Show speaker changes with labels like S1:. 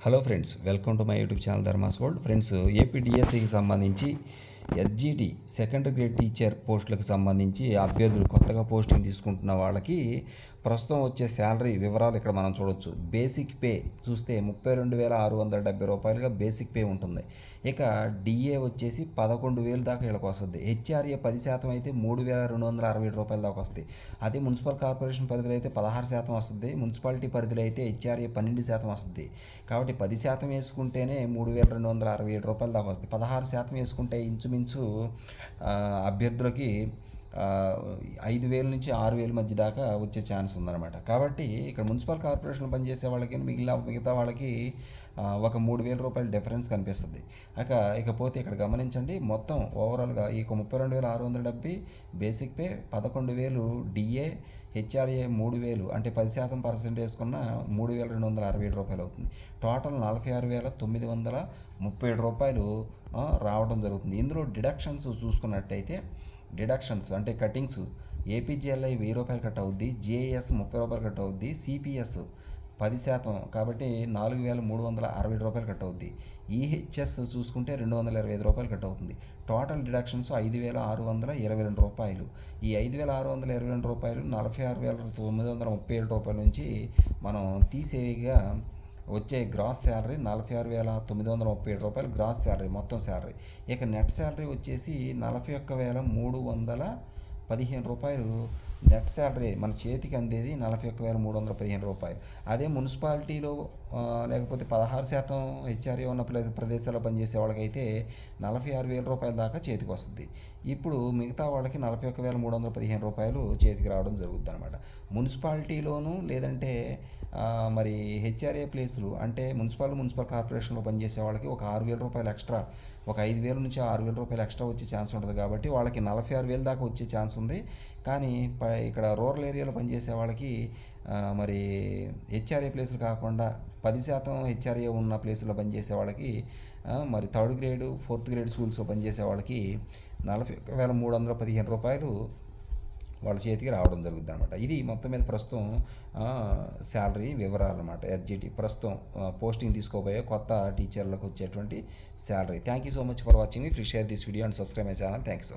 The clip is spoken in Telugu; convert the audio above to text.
S1: Hello friends, welcome to my YouTube channel Dharma's world. Friends, AP డిఎస్సికి సంబంధించి ఎస్జిటి సెకండ్ గ్రేడ్ టీచర్ పోస్టులకు సంబంధించి అభ్యర్థులు కొత్తగా పోస్టింగ్ తీసుకుంటున్న వాళ్ళకి ప్రస్తుతం వచ్చే శాలరీ వివరాలు ఇక్కడ మనం చూడొచ్చు. బేసిక్ పే చూస్తే 32,670 రూపాయలుగా బేసిక్ పే ఉంటుంది. ఇక డిఏ వచ్చేసి 11,000 దాకా వీళ్ళకి వస్తుంది. హెచ్ఆర్ఏ 10% అయితే 3,267 రూపాయల దాకా వస్తుంది. అదే మున్సిపల్ కార్పొరేషన్ పరిధిలో అయితే 16% వస్తుంది. మున్సిపాలిటీ పరిధిలో అయితే హెచ్ఆర్ఏ 12% వస్తుంది. కాబట్టి 10% వేసుకుంటేనే 3,267 రూపాయల దాకా వస్తుంది. 16% వేసుకుంటే ఇంచుమించు అభ్యర్థులకి 5,000 నుంచి 6,000 మధ్య దాకా వచ్చే ఛాన్స్ ఉందన్నమాట. కాబట్టి ఇక్కడ మున్సిపల్ కార్పొరేషన్లో పనిచేసే వాళ్ళకి మిగతా వాళ్ళకి ఒక 3,000 రూపాయల డిఫరెన్స్ కనిపిస్తుంది. ఇకపోతే ఇక్కడ గమనించండి, మొత్తం ఓవరాల్గా ఈ 32,670 బేసిక్ పే, 11,000 డిఏ, హెచ్ఆర్ఏ 3,000 అంటే 10% వేసుకున్న 3,267 రూపాయలు అవుతుంది. టోటల్ 46,937 రూపాయలు రావడం జరుగుతుంది. ఇందులో డిడక్షన్స్ చూసుకున్నట్టయితే డిడక్షన్స్ అంటే కటింగ్స్ ఏపీజీఎల్ఐ 1,000 రూపాయలు కట్ అవుద్ది, జేఏఎస్ 30 రూపాయలు కట్ అవుద్ది, సిపిఎస్ 10% కాబట్టి 4,367 రూపాయలు కట్ అవుద్ది. ఈహెచ్ఎస్ చూసుకుంటే 225 రూపాయలు కట్ అవుతుంది. టోటల్ డిడక్షన్స్ 5,622 రూపాయలు. ఈ 5,622 రూపాయలు 46,937 రూపాయల నుంచి మనం తీసేవిగా వచ్చే గ్రాస్ శాలరీ 46,937 రూపాయలు గ్రాస్ శాలరీ, మొత్తం శాలరీ. ఇక నెట్ శాలరీ వచ్చేసి 41,315 రూపాయలు నెట్ శాలరీ మన చేతికి అందేది 41,315 రూపాయలు. అదే మున్సిపాలిటీలో లేకపోతే 16% హెచ్ఆర్ఏ ఉన్న ప్రదేశాల్లో పనిచేసే వాళ్ళకైతే 46,000 రూపాయల దాకా చేతికి వస్తుంది. ఇప్పుడు మిగతా వాళ్ళకి 41,315 రూపాయలు చేతికి రావడం జరుగుతుంది అనమాట. మున్సిపాలిటీలోను లేదంటే మరి హెచ్ఆర్ఏ ప్లేసులు అంటే మున్సిపల్ కార్పొరేషన్లో పనిచేసే వాళ్ళకి ఒక 6,000 రూపాయలు ఎక్స్ట్రా, ఒక 5,000 నుంచి 6,000 రూపాయలు ఎక్స్ట్రా వచ్చే ఛాన్స్ ఉంటుంది. కాబట్టి వాళ్ళకి 46,000 దాకా వచ్చే ఛాన్స్ ఉంది. కానీ ఇక్కడ రూరల్ ఏరియాలో పనిచేసే వాళ్ళకి మరి హెచ్ఆర్ఏ ప్లేసులు కాకుండా 10% హెచ్ఆర్ఏ ఉన్న ప్లేసుల్లో పనిచేసే వాళ్ళకి మరి 3rd గ్రేడ్ 4th గ్రేడ్ స్కూల్స్లో పనిచేసే వాళ్ళకి 41,315 రూపాయలు వాళ్ళ చేతికి రావడం జరుగుతుంది అనమాట. ఇది మొత్తం మీద ప్రస్తుతం శాలరీ వివరాలు అనమాట. ఎస్జిటి ప్రస్తుతం పోస్టింగ్ తీసుకోబోయే కొత్త టీచర్లకు వచ్చేటువంటి salary. Thank you so much for watching. Please share this video and subscribe my channel. Thank you.